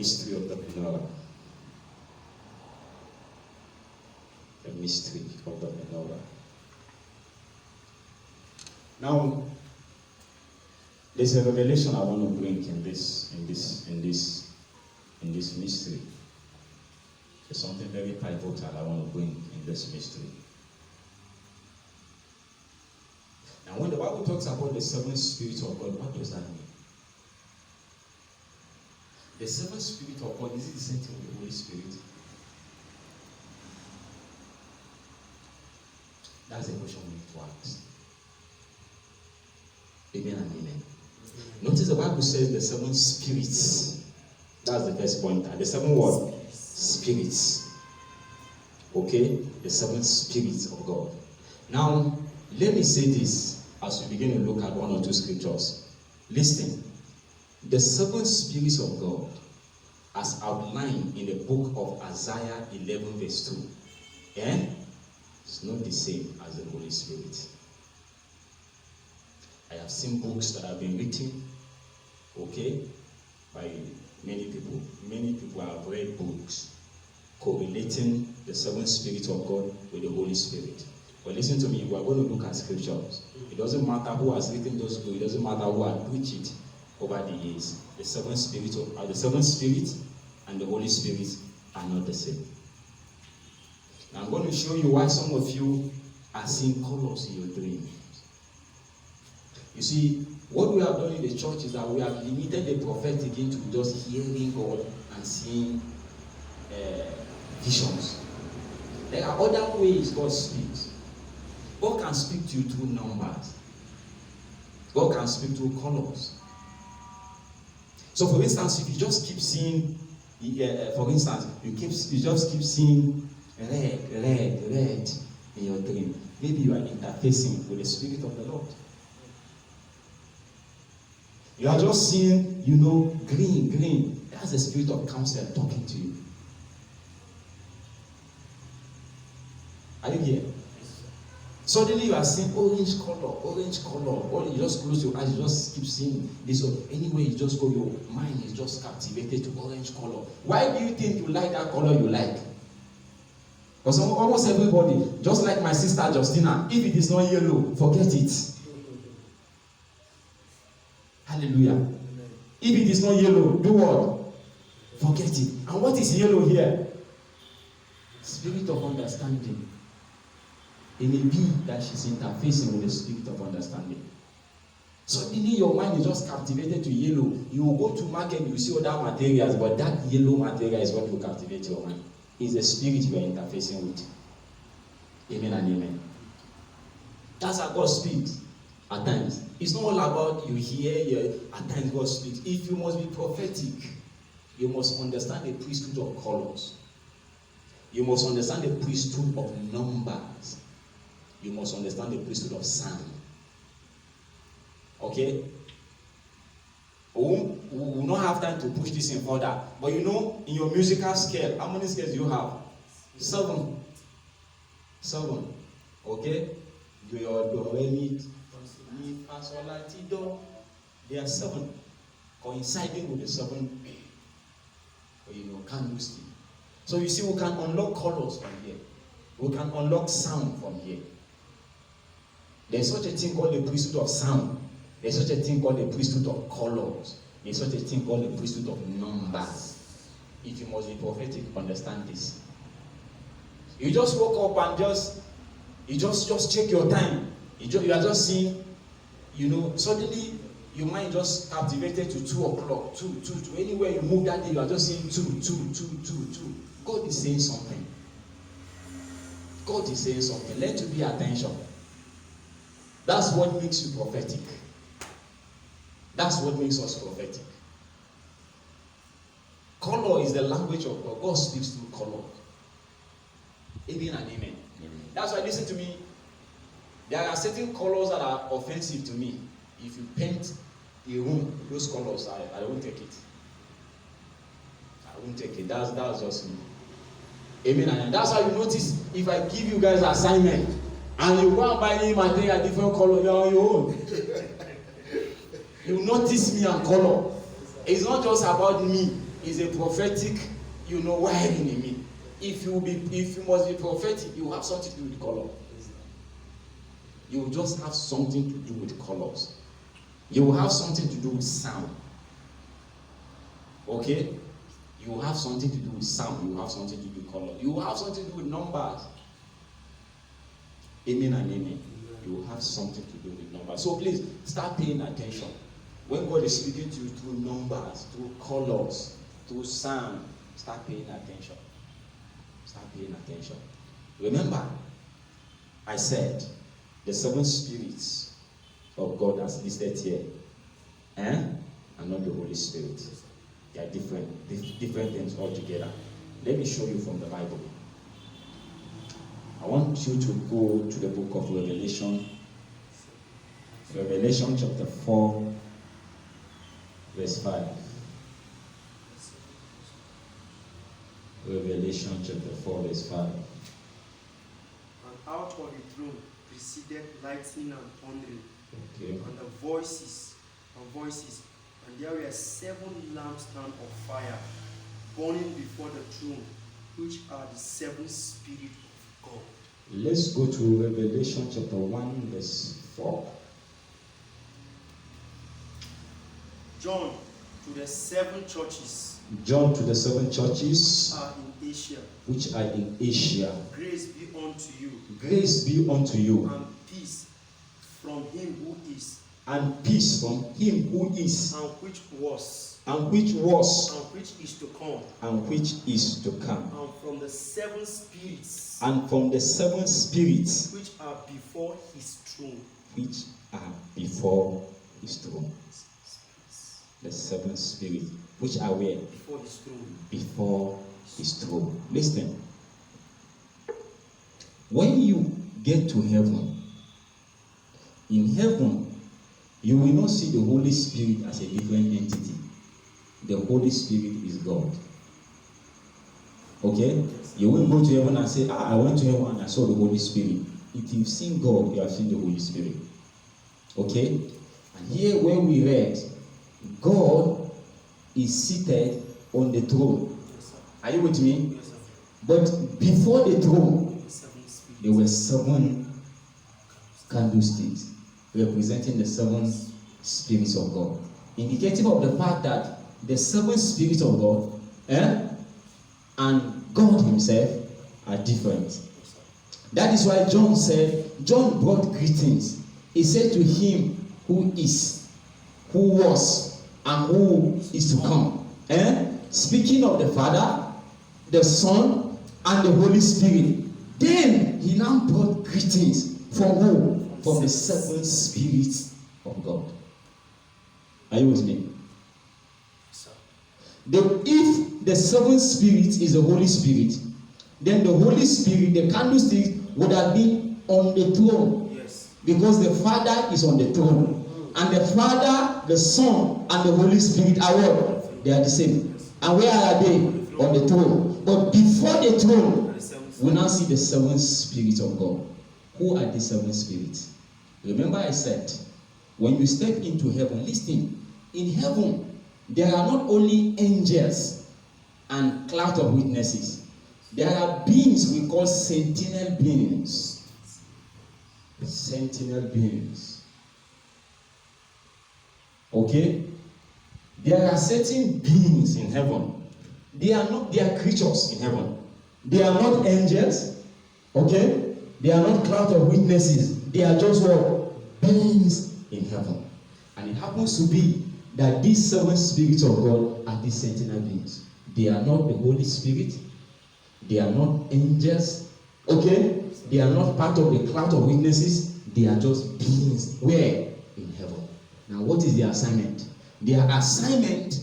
mystery of the menorah. The mystery of the menorah. Now, there's a revelation I want to bring in this mystery. There's something very pivotal I want to bring in this mystery. Now, when the Bible talks about the seven spirits of God, what does that mean? The seven spirits of God, is it the same thing with the Holy Spirit? That's the question we need to ask. Amen and amen. Notice the Bible says the seven spirits. That's the first point. And the seven what? Spirits. Okay? The seven spirits of God. Now, let me say this as we begin to look at one or two scriptures. Listen. The seven spirits of God, as outlined in the book of Isaiah 11 verse 2, it's not the same as the Holy Spirit. I have seen books that have been written, okay, by many people. Many people have read books correlating the seven spirits of God with the Holy Spirit. But listen to me, we are going to look at scriptures. It doesn't matter who has written those books, it doesn't matter who has preached it over the years. The seven spirits and the Holy Spirit are not the same. Now I'm going to show you why some of you are seeing colors in your dreams. You see, what we have done in the church is that we have limited the prophetic into just hearing God and seeing visions. There are other ways God speaks. God can speak to you through numbers. God can speak through colors. So, for instance, if you just keep seeing, for instance, you just keep seeing red in your dream, maybe you are interfacing with the Spirit of the Lord. You are just seeing, green. That's the Spirit of counsel talking to you. Are you here? Suddenly you are seeing orange color. Or you just close your eyes, you just keep seeing this. Or anyway, you just go, your mind is just captivated to orange color. Why do you think you like that color you like? Because almost everybody, just like my sister Justina, if it is not yellow, forget it. Hallelujah. If it is not yellow, do what? Forget it. And what is yellow here? Spirit of understanding. It may be that she's interfacing with the spirit of understanding. Suddenly your mind is just captivated to yellow. You will go to market, you see other materials, but that yellow material is what will captivate your mind. It's the spirit you are interfacing with. Amen and amen. That's how God speaks at times. It's not all about you hear, at times God speaks. If you must be prophetic, you must understand the priesthood of colors. You must understand the priesthood of numbers. You must understand the priesthood of sound. Okay? We will not have time to push this in further. But in your musical scale, how many scales do you have? 7. Okay? Do, re, mi, fa, sol, la, ti, do. There are 7. Coinciding with the 7 candlesticks. So you see, we can unlock colors from here. We can unlock sound from here. There's such a thing called the priesthood of sound. There's such a thing called the priesthood of colors. There's such a thing called the priesthood of numbers. If you must be prophetic, understand this. You just woke up and you just check your time. You are just seeing, suddenly your mind just captivated to 2 o'clock, 2. Anywhere you move that day, you are just seeing 2. God is saying something. God is saying something. Let it be attention. That's what makes you prophetic. That's what makes us prophetic. Color is the language of God. God speaks through color. Amen and amen. That's why, listen to me. There are certain colors that are offensive to me. If you paint a room, those colors, I won't take it. I won't take it. That's just me. Amen. And that's how you notice if I give you guys assignment and you go and buy any material different color, you're on your own. You notice me and color. It's not just about me. is a prophetic, wiring in me. If you must be prophetic, you have something to do with color. You just have something to do with colors. You will have something to do with sound. Okay? You will have something to do with sound. You will have something to do with color. You will have something to do with numbers. Amen and amen. You will have something to do with numbers. So please start paying attention. When God is speaking to you through numbers, through colors, through sound, start paying attention. Start paying attention. Remember, I said the 7 spirits of God as listed here, and not the Holy Spirit. They are different things altogether. Let me show you from the Bible. I want you to go to the book of Revelation. Revelation chapter 4, verse 5. Revelation chapter 4, verse 5. And out of the throne proceeded lightning and thundering, Okay. and the voices, and there were 7 lampstands of fire burning before the throne, which are the 7 spirits of God. Let's go to Revelation chapter 1, verse 4. John to the 7 churches John to the 7 churches are in Asia. which are in Asia. Grace be unto you, Grace be unto you, and peace from him who is, and peace from him who is, and which was, and which was, and which is to come, and which is to come, and from the 7 spirits and from the 7 spirits which are before his throne. which are before his throne. The 7 spirits which are where? Before his throne. Before his throne. Listen. When you get to heaven, in heaven, you will not see the Holy Spirit as a different entity. The Holy Spirit is God. Okay? You won't go to heaven and say, I went to heaven and I saw the Holy Spirit. If you've seen God, you have seen the Holy Spirit. Okay? And here where we read, God is seated on the throne. Yes, sir. Are you with me? Yes, sir. But before the throne, 7 spirits. there were 7 candlesticks representing the 7 spirits of God, indicative of the fact that the 7 spirits of God and God himself are different. Yes, sir. That is why John said, John brought greetings. He said to him who is, who was, and who is to come. Speaking of the Father, the Son, and the Holy Spirit. Then he now brought greetings from who? From the 7 spirits of God. Are you with me? Yes, sir. If the 7 spirits is the Holy Spirit, then the Holy Spirit, the candlestick, would have been on the throne. Yes. Because the Father is on the throne. And the Father, the Son, and the Holy Spirit are what? They are the same. And where are they? On the throne. But before the throne, we now see the 7 spirits of God. Who are the 7 spirits? Remember I said, when you step into heaven, listen, in heaven, there are not only angels and cloud of witnesses. There are beings we call sentinel beings. Sentinel beings. Okay? There are certain beings in heaven. They are creatures in heaven. They are not angels. Okay? They are not cloud of witnesses. They are just what? Beings in heaven. And it happens to be that these 7 spirits of God are these sentinel beings. They are not the Holy Spirit. They are not angels. Okay? They are not part of the cloud of witnesses. They are just beings. Where? In heaven. Now, what is their assignment? Their assignment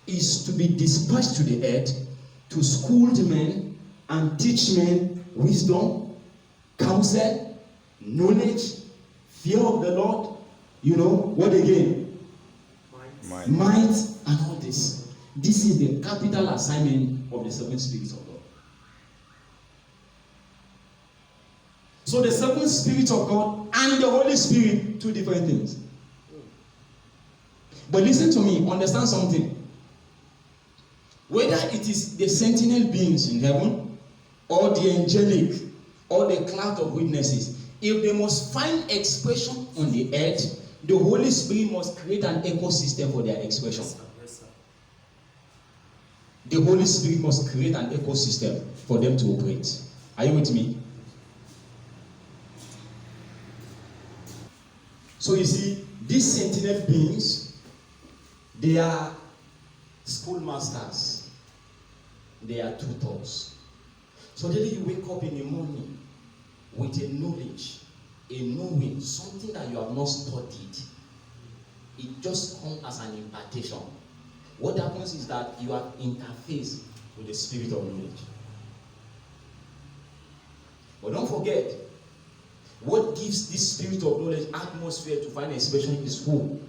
is to be dispatched to the earth to school the men and teach men wisdom, counsel, knowledge, fear of the Lord. You know, what again? Might and all this. This is the capital assignment of the 7 spirits of God. So the 7 spirits of God and the Holy Spirit, 2 different things. But listen to me, understand something. Whether it is the sentinel beings in heaven, or the angelic, or the cloud of witnesses, if they must find expression on the earth, the Holy Spirit must create an ecosystem for their expression. Yes, sir. The Holy Spirit must create an ecosystem for them to operate. Are you with me? So you see, these sentinel beings, they are schoolmasters. They are tutors. So then you wake up in the morning with a knowledge, a knowing, something that you have not studied. It just comes as an impartation. What happens is that you have interfaced with the spirit of knowledge. But don't forget, what gives this spirit of knowledge atmosphere to find expression is who?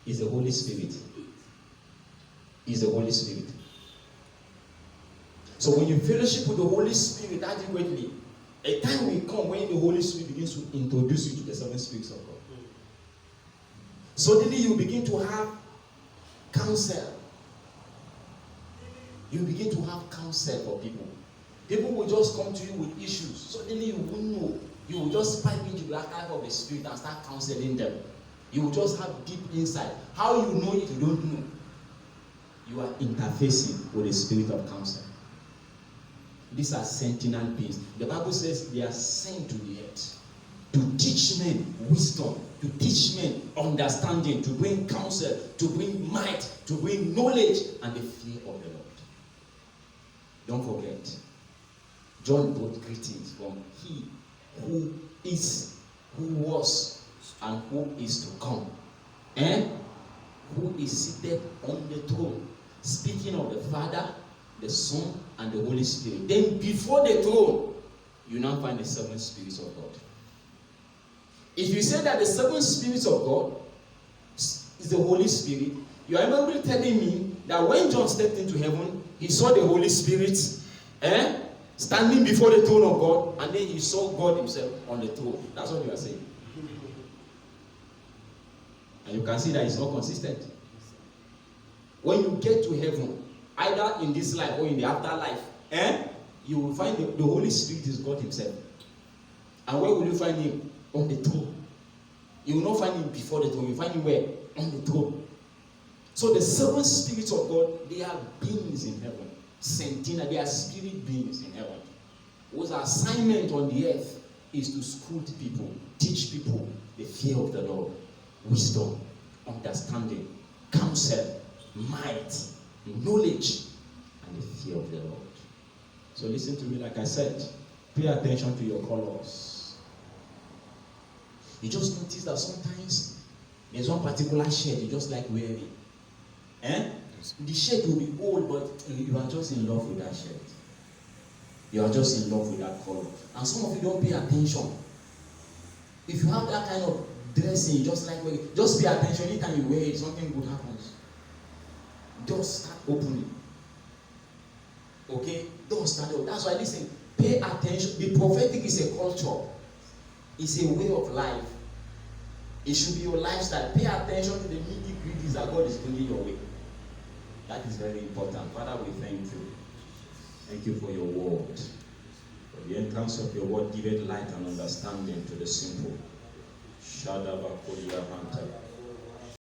Is the Holy Spirit. Is the Holy Spirit. So when you fellowship with the Holy Spirit adequately, a time will come when the Holy Spirit begins to introduce you to the seven spirits of God. Suddenly you begin to have counsel. You begin to have counsel for people. People will just come to you with issues. Suddenly you won't know. You will just pipe into the archive of the Spirit and start counseling them. You will just have deep insight. How you know it, you don't know. You are interfacing with the spirit of counsel. These are sentinel beings. The Bible says they are sent to the earth to teach men wisdom, to teach men understanding, to bring counsel, to bring might, to bring knowledge and the fear of the Lord. Don't forget, John brought greetings from He who is, who was, and who is to come, and who is seated on the throne, speaking of the Father, the Son, and the Holy Spirit. Then before the throne, you now find the seven spirits of God. If you say that the seven spirits of God is the Holy Spirit, you are remember telling me that when John stepped into heaven, he saw the Holy Spirit standing before the throne of God, and then he saw God himself on the throne. That's what you are saying. And you can see that it's not consistent. When you get to heaven, either in this life or in the afterlife, you will find the Holy Spirit is God himself. And where will you find him? On the throne. You will not find him before the throne. You find him where? On the throne. So the seven spirits of God, they are beings in heaven. Sentinel, they are spirit beings in heaven. Whose assignment on the earth is to school people, teach people the fear of the Lord, wisdom, understanding, counsel, might, knowledge, and the fear of the Lord. So listen to me, like I said, pay attention to your colors. You just notice that sometimes there's one particular shirt you just like wearing. The shirt will be old, but you are just in love with that shirt. You are just in love with that color. And some of you don't pay attention. If you have that kind of dressing, you just like wearing it, just pay attention. Anytime you wear it, something good happens. Just start opening. Okay? Don't start opening. That's why, listen, pay attention. The prophetic is a culture. It's a way of life. It should be your lifestyle. Pay attention to the nitty-gritties that God is bringing your way. That is very important. Father, we thank you. Thank you for your word. For the entrance of your word, give it light and understanding to the simple. Shadabakodia Hanta.